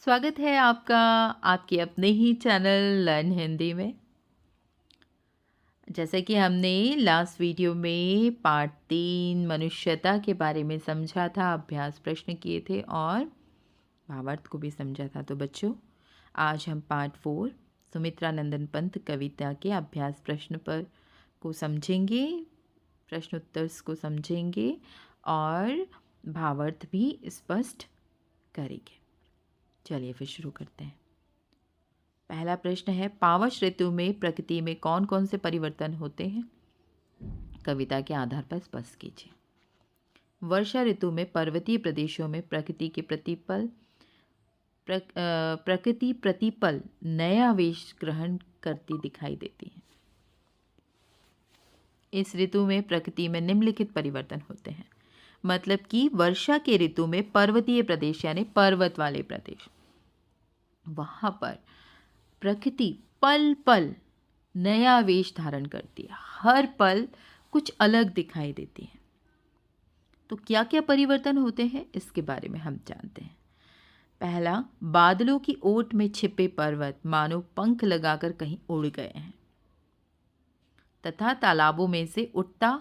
स्वागत है आपका आपके अपने ही चैनल लर्न हिंदी में। जैसे कि हमने लास्ट वीडियो में पार्ट 3 मनुष्यता के बारे में समझा था, अभ्यास प्रश्न किए थे और भावार्थ को भी समझा था। तो बच्चों, आज हम पार्ट 4 सुमित्रा नंदन पंत कविता के अभ्यास प्रश्न पर को समझेंगे, प्रश्न उत्तर को समझेंगे और भावार्थ भी स्पष्ट करेंगे। चलिए फिर शुरू करते हैं। पहला प्रश्न है, पावस ऋतु में प्रकृति में कौन कौन से परिवर्तन होते हैं? कविता के आधार पर स्पष्ट कीजिए। वर्षा ऋतु में पर्वतीय प्रदेशों में प्रकृति प्रतिपल नया वेश ग्रहण करती दिखाई देती है। इस ऋतु में प्रकृति में निम्नलिखित परिवर्तन होते हैं। मतलब कि वर्षा के ऋतु में पर्वतीय प्रदेश यानी पर्वत वाले प्रदेश, वहां पर प्रकृति पल पल नया वेश धारण करती है, हर पल कुछ अलग दिखाई देती है। तो क्या क्या परिवर्तन होते हैं इसके बारे में हम जानते हैं। पहला, बादलों की ओट में छिपे पर्वत मानो पंख लगाकर कहीं उड़ गए हैं तथा तालाबों में से उठता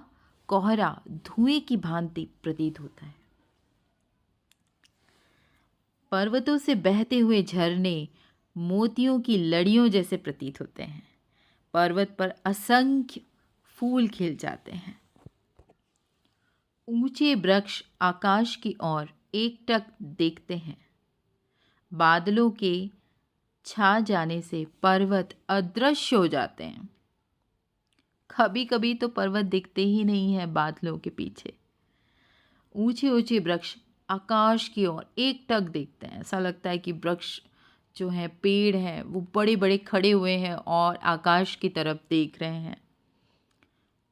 कोहरा धुएं की भांति प्रतीत होता है। पर्वतों से बहते हुए झरने मोतियों की लड़ियों जैसे प्रतीत होते हैं। पर्वत पर असंख्य फूल खिल जाते हैं। ऊंचे वृक्ष आकाश की ओर एकटक देखते हैं। बादलों के छा जाने से पर्वत अदृश्य हो जाते हैं। कभी कभी तो पर्वत दिखते ही नहीं है बादलों के पीछे। ऊंचे ऊंचे वृक्ष आकाश की ओर एकटक देखते हैं। ऐसा लगता है कि वृक्ष जो हैं, पेड़ हैं, वो बड़े बड़े खड़े हुए हैं और आकाश की तरफ देख रहे हैं।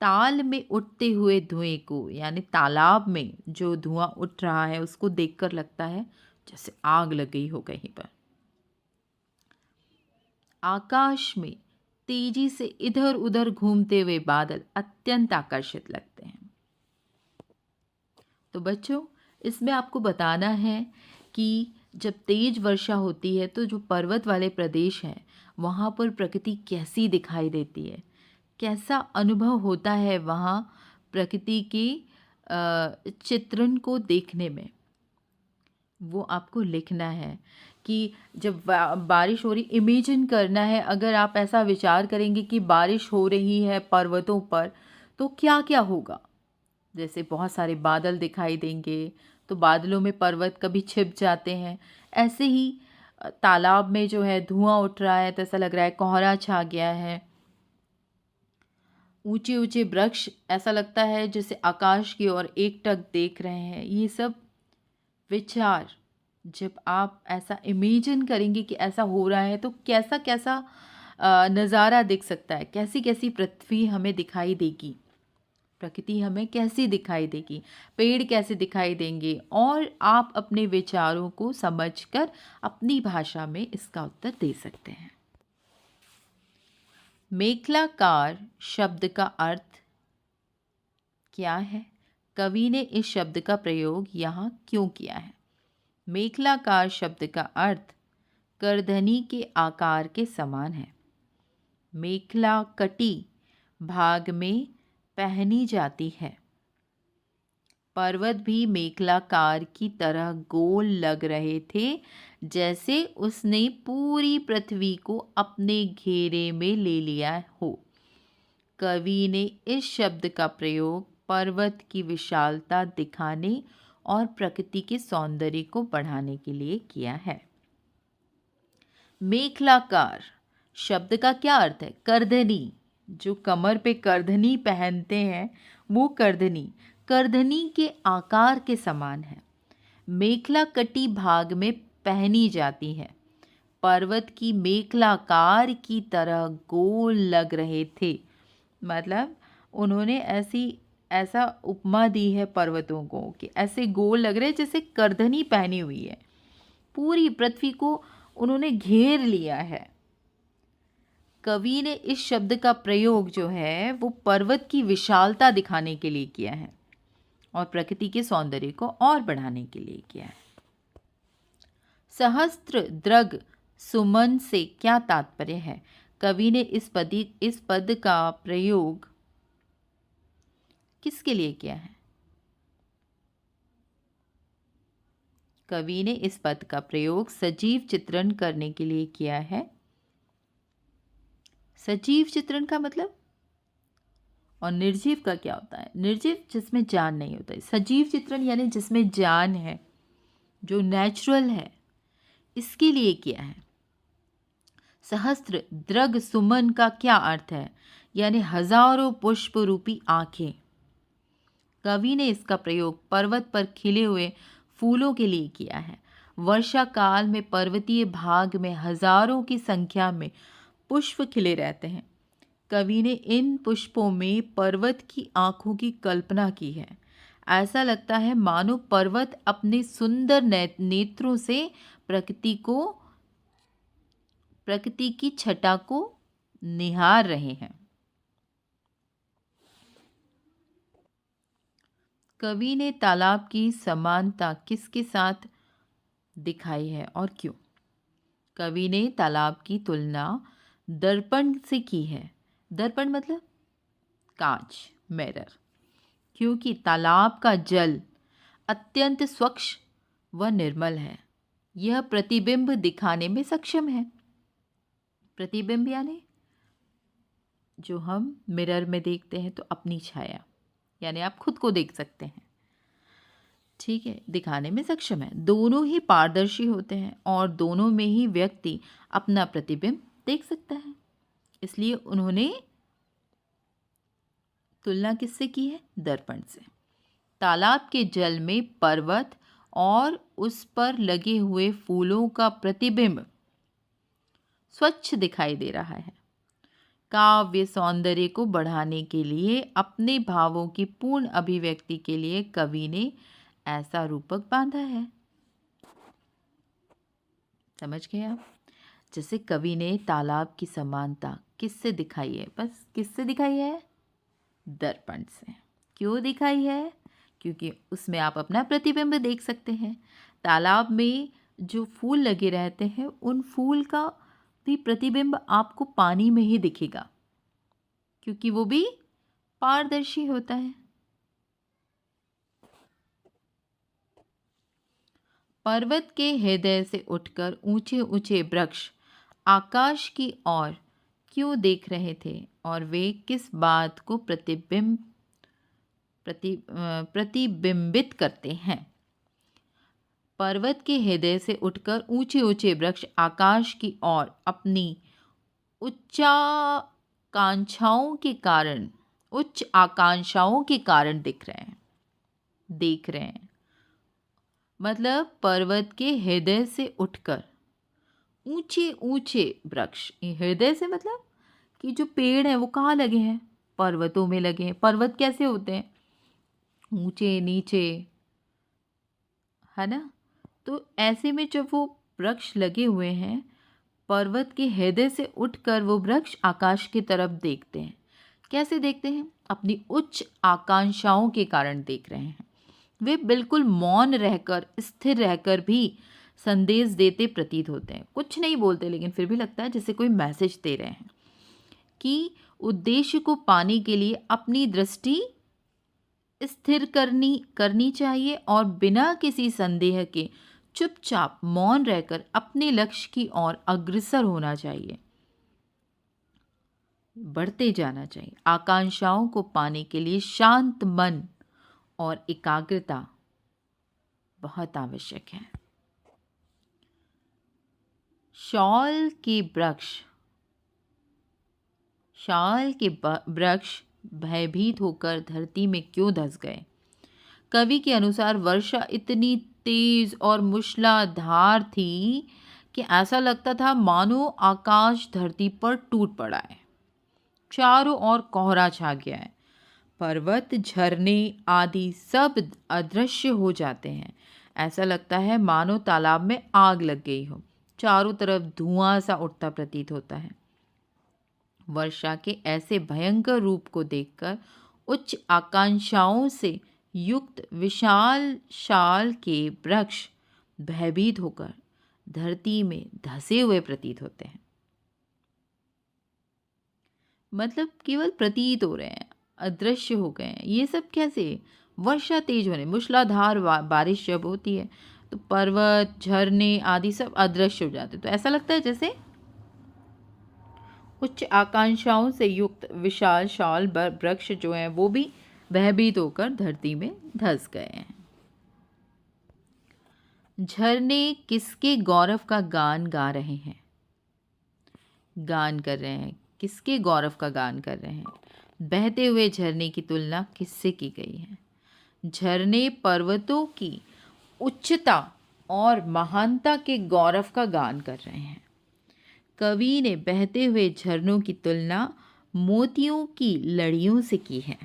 ताल में उठते हुए धुएं को यानी तालाब में जो धुआं उठ रहा है उसको देखकर लगता है जैसे आग लग गई हो कहीं पर। आकाश में तेजी से इधर उधर घूमते हुए बादल अत्यंत आकर्षित लगते हैं। तो बच्चों, इसमें आपको बताना है कि जब तेज वर्षा होती है तो जो पर्वत वाले प्रदेश हैं वहाँ पर प्रकृति कैसी दिखाई देती है, कैसा अनुभव होता है वहाँ प्रकृति के चित्रण को देखने में, वो आपको लिखना है। कि जब बारिश हो रही, इमेजिन करना है। अगर आप ऐसा विचार करेंगे कि बारिश हो रही है पर्वतों पर तो क्या क्या होगा। जैसे बहुत सारे बादल दिखाई देंगे, तो बादलों में पर्वत कभी छिप जाते हैं। ऐसे ही तालाब में जो है धुआं उठ रहा है तो ऐसा लग रहा है कोहरा छा गया है। ऊंचे ऊंचे वृक्ष, ऐसा लगता है जैसे आकाश की ओर एकटक देख रहे हैं। ये सब विचार जब आप ऐसा इमेजिन करेंगे कि ऐसा हो रहा है तो कैसा कैसा नज़ारा दिख सकता है, कैसी कैसी पृथ्वी हमें दिखाई देगी, प्रकृति हमें कैसी दिखाई देगी, पेड़ कैसे दिखाई देंगे। और आप अपने विचारों को समझकर अपनी भाषा में इसका उत्तर दे सकते हैं। मेखलाकार शब्द का अर्थ क्या है? कवि ने इस शब्द का प्रयोग यहाँ क्यों किया है? मेखलाकार शब्द का अर्थ करधनी के आकार के समान है। मेखला कटी भाग में पहनी जाती है। पर्वत भी मेखलाकार की तरह गोल लग रहे थे, जैसे उसने पूरी पृथ्वी को अपने घेरे में ले लिया हो। कवि ने इस शब्द का प्रयोग पर्वत की विशालता दिखाने और प्रकृति के सौंदर्य को बढ़ाने के लिए किया है। मेखलाकार शब्द का क्या अर्थ है? करधनी, जो कमर पे करधनी पहनते हैं वो करधनी, करधनी के आकार के समान है। मेखला कटी भाग में पहनी जाती है। पर्वत की मेखलाकार की तरह गोल लग रहे थे। मतलब उन्होंने ऐसा उपमा दी है पर्वतों को कि ऐसे गोल लग रहे जैसे करधनी पहनी हुई है। पूरी पृथ्वी को उन्होंने घेर लिया है। कवि ने इस शब्द का प्रयोग जो है वो पर्वत की विशालता दिखाने के लिए किया है और प्रकृति के सौंदर्य को और बढ़ाने के लिए किया है। सहस्त्र दृग सुमन से क्या तात्पर्य है? कवि ने इस पद का प्रयोग किसके लिए किया है? कवि ने इस पद का प्रयोग सजीव चित्रण करने के लिए किया है। सजीव चित्रण का मतलब, और निर्जीव का क्या होता है? निर्जीव जिसमें जान नहीं होता है। सजीव चित्रण यानी जिसमें जान है, जो नेचुरल है, इसके लिए किया है। सहस्त्र दृग सुमन का क्या अर्थ है? यानी हजारों पुष्प रूपी आंखें। कवि ने इसका प्रयोग पर्वत पर खिले हुए फूलों के लिए किया है। वर्षा काल में पर्वतीय भाग में हजारों की संख्या में पुष्प खिले रहते हैं। कवि ने इन पुष्पों में पर्वत की आंखों की कल्पना की है। ऐसा लगता है मानो पर्वत अपने सुंदर नेत्रों से प्रकृति की छटा को निहार रहे हैं। कवि ने तालाब की समानता किसके साथ दिखाई है और क्यों? कवि ने तालाब की तुलना दर्पण से की है। दर्पण मतलब कांच, मिरर, क्योंकि तालाब का जल अत्यंत स्वच्छ व निर्मल है। यह प्रतिबिंब दिखाने में सक्षम है। प्रतिबिंब यानी जो हम मिरर में देखते हैं तो अपनी छाया, यानी आप खुद को देख सकते हैं, ठीक है, दिखाने में सक्षम है। दोनों ही पारदर्शी होते हैं और दोनों में ही व्यक्ति अपना प्रतिबिंब देख सकता है। इसलिए उन्होंने तुलना किससे की है? दर्पण से। तालाब के जल में पर्वत और उस पर लगे हुए फूलों का प्रतिबिंब स्वच्छ दिखाई दे रहा है। काव्य सौंदर्य को बढ़ाने के लिए, अपने भावों की पूर्ण अभिव्यक्ति के लिए कवि ने ऐसा रूपक बांधा है। समझ गए आप? जैसे कवि ने तालाब की समानता किससे दिखाई है? बस किससे दिखाई है? दर्पण से। क्यों दिखाई है? क्योंकि उसमें आप अपना प्रतिबिंब देख सकते हैं। तालाब में जो फूल लगे रहते हैं, उन फूल का भी प्रतिबिंब आपको पानी में ही दिखेगा, क्योंकि वो भी पारदर्शी होता है। पर्वत के हृदय से उठकर ऊंचे ऊंचे वृक्ष आकाश की ओर क्यों देख रहे थे और वे किस बात को प्रतिबिंबित करते हैं? पर्वत के हृदय से उठकर ऊंचे ऊंचे वृक्ष आकाश की ओर अपनी उच्च आकांक्षाओं के कारण देख रहे हैं। मतलब पर्वत के हृदय से उठकर ऊंचे ऊंचे वृक्ष, हृदय से मतलब कि जो पेड़ हैं वो कहाँ लगे हैं? पर्वतों में लगे हैं। पर्वत कैसे होते हैं? ऊंचे नीचे, है ना? तो ऐसे में जब वो वृक्ष लगे हुए हैं, पर्वत के हृदय से उठकर वो वृक्ष आकाश की तरफ देखते हैं। कैसे देखते हैं? अपनी उच्च आकांक्षाओं के कारण देख रहे हैं। वे बिल्कुल मौन रहकर, स्थिर रहकर भी संदेश देते प्रतीत होते हैं। कुछ नहीं बोलते, लेकिन फिर भी लगता है जैसे कोई मैसेज दे रहे हैं कि उद्देश्य को पाने के लिए अपनी दृष्टि स्थिर करनी चाहिए और बिना किसी संदेह के चुपचाप मौन रहकर अपने लक्ष्य की ओर अग्रसर होना चाहिए, बढ़ते जाना चाहिए। आकांक्षाओं को पाने के लिए शांत मन और एकाग्रता बहुत आवश्यक है। शाल के वृक्ष भयभीत होकर धरती में क्यों धंस गए? कवि के अनुसार वर्षा इतनी तेज और मूसलाधार थी कि ऐसा लगता था मानो आकाश धरती पर टूट पड़ा है। चारों ओर कोहरा छा गया है। पर्वत, झरने आदि सब अदृश्य हो जाते हैं। ऐसा लगता है मानो तालाब में आग लग गई हो। चारों तरफ धुआं सा उठता प्रतीत होता है। वर्षा के ऐसे भयंकर रूप को देखकर उच्च आकांक्षाओं से युक्त विशाल शाल के वृक्ष भयभीत होकर धरती में धसे हुए प्रतीत होते हैं। मतलब केवल प्रतीत हो रहे हैं, अदृश्य हो गए हैं। ये सब कैसे? वर्षा तेज होने, मूसलाधार बारिश जब होती है तो पर्वत, झरने आदि सब अदृश्य हो जाते हैं। तो ऐसा लगता है जैसे उच्च आकांक्षाओं से युक्त विशाल शाल वृक्ष जो हैं वो भी भयभीत होकर धरती में धंस गए हैं। झरने किसके गौरव का गान गा रहे हैं? गान कर रहे हैं। किसके गौरव का गान कर रहे हैं? बहते हुए झरने की तुलना किससे की गई है? झरने पर्वतों की उच्चता और महानता के गौरव का गान कर रहे हैं। कवि ने बहते हुए झरनों की तुलना मोतियों की लड़ियों से की है।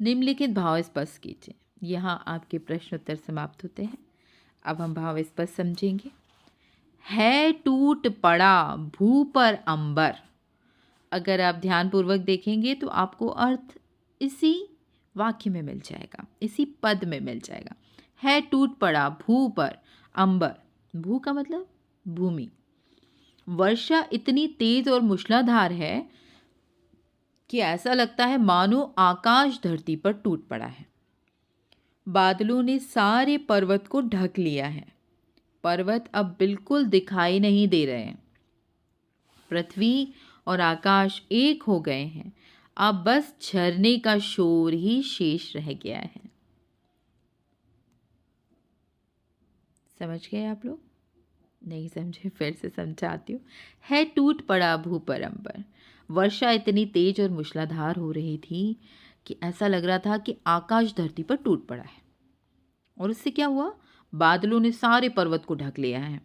निम्नलिखित भाव स्पष्ट कीजिए। यहाँ आपके प्रश्न उत्तर समाप्त होते हैं। अब हम भाव स्पष्ट समझेंगे। है टूट पड़ा भू पर अंबर। अगर आप ध्यानपूर्वक देखेंगे तो आपको अर्थ इसी वाक्य में मिल जाएगा, इसी पद में मिल जाएगा। है टूट पड़ा भू पर अंबर। भू का मतलब भूमि। वर्षा इतनी तेज और मूसलाधार है कि ऐसा लगता है मानो आकाश धरती पर टूट पड़ा है। बादलों ने सारे पर्वत को ढक लिया है। पर्वत अब बिल्कुल दिखाई नहीं दे रहे हैं। पृथ्वी और आकाश एक हो गए हैं। अब बस झरने का शोर ही शेष रह गया है। समझ गए आप लोग? नहीं समझे? फिर से समझाती हूँ। है टूट पड़ा भू पर अंबर। वर्षा इतनी तेज और मूसलाधार हो रही थी कि ऐसा लग रहा था कि आकाश धरती पर टूट पड़ा है। और इससे क्या हुआ? बादलों ने सारे पर्वत को ढक लिया है।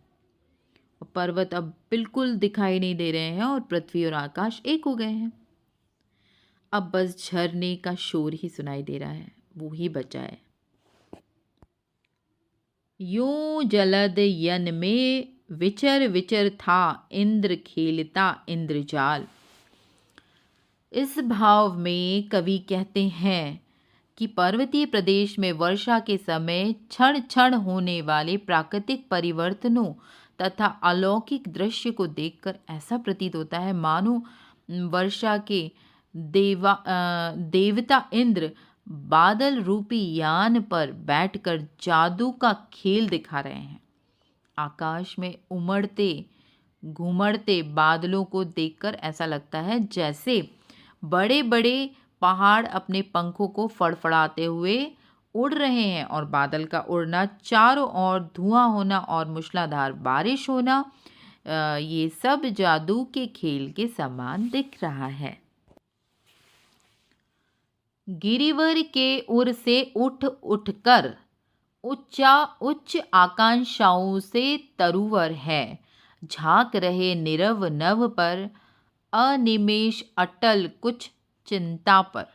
और पर्वत अब बिल्कुल दिखाई नहीं दे रहे हैं और पृथ्वी और आकाश एक हो गए हैं। अब बस झरने का शोर ही सुनाई दे रहा है, वो ही बचा है। यूं जलद यन में विचर विचर था इंद्र खेलता इंद्रजाल। इस भाव में कवि कहते हैं कि पर्वतीय प्रदेश में वर्षा के समय क्षण क्षण होने वाले प्राकृतिक परिवर्तनों तथा अलौकिक दृश्य को देखकर ऐसा प्रतीत होता है मानो वर्षा के देवता इंद्र बादल रूपी यान पर बैठकर जादू का खेल दिखा रहे हैं। आकाश में उमड़ते घुमड़ते बादलों को देखकर ऐसा लगता है जैसे बड़े बड़े पहाड़ अपने पंखों को फड़फड़ाते हुए उड़ रहे हैं और बादल का उड़ना, चारों ओर धुआं होना और मूसलाधार बारिश होना, ये सब जादू के खेल के समान दिख रहा है। गिरिवर के उर से उठ उठकर उच्च आकांक्षाओं से तरुवर है। झांक रहे नीरव नभ पर अनिमेष अटल कुछ चिंता पर।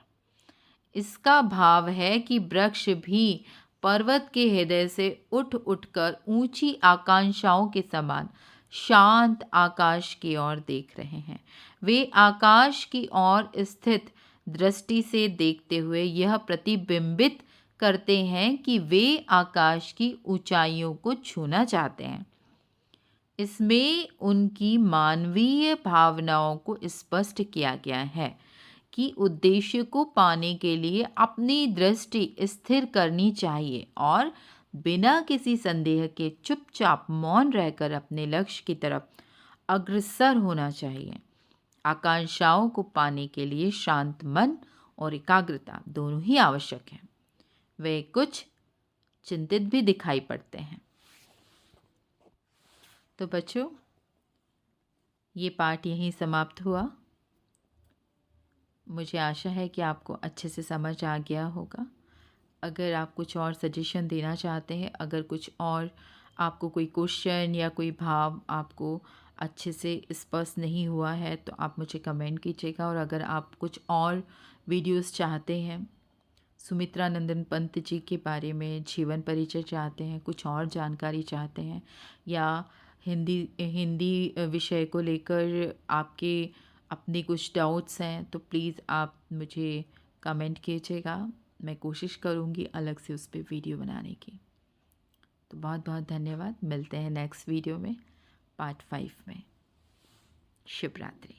इसका भाव है कि वृक्ष भी पर्वत के हृदय से उठ उठकर ऊंची आकांक्षाओं के समान शांत आकाश की ओर देख रहे हैं। वे आकाश की ओर स्थित दृष्टि से देखते हुए यह प्रतिबिंबित करते हैं कि वे आकाश की ऊंचाइयों को छूना चाहते हैं। इसमें उनकी मानवीय भावनाओं को स्पष्ट किया गया है कि उद्देश्य को पाने के लिए अपनी दृष्टि स्थिर करनी चाहिए और बिना किसी संदेह के चुपचाप मौन रहकर अपने लक्ष्य की तरफ अग्रसर होना चाहिए। आकांक्षाओं को पाने के लिए शांत मन और एकाग्रता दोनों ही आवश्यक हैं। वे कुछ चिंतित भी दिखाई पड़ते हैं। तो बच्चों, ये पाठ यहीं समाप्त हुआ। मुझे आशा है कि आपको अच्छे से समझ आ गया होगा। अगर आप कुछ और सजेशन देना चाहते हैं, अगर कुछ और आपको कोई क्वेश्चन या कोई भाव आपको अच्छे से स्पष्ट नहीं हुआ है तो आप मुझे कमेंट कीजिएगा। और अगर आप कुछ और वीडियोस चाहते हैं, सुमित्रा नंदन पंत जी के बारे में जीवन परिचय चाहते हैं, कुछ और जानकारी चाहते हैं, या हिंदी विषय को लेकर आपके अपने कुछ डाउट्स हैं, तो प्लीज़ आप मुझे कमेंट कीजिएगा। मैं कोशिश करूँगी अलग से उस पर वीडियो बनाने की। तो बहुत बहुत धन्यवाद। मिलते हैं नेक्स्ट वीडियो में, पार्ट 5 में। शुभ रात्रि।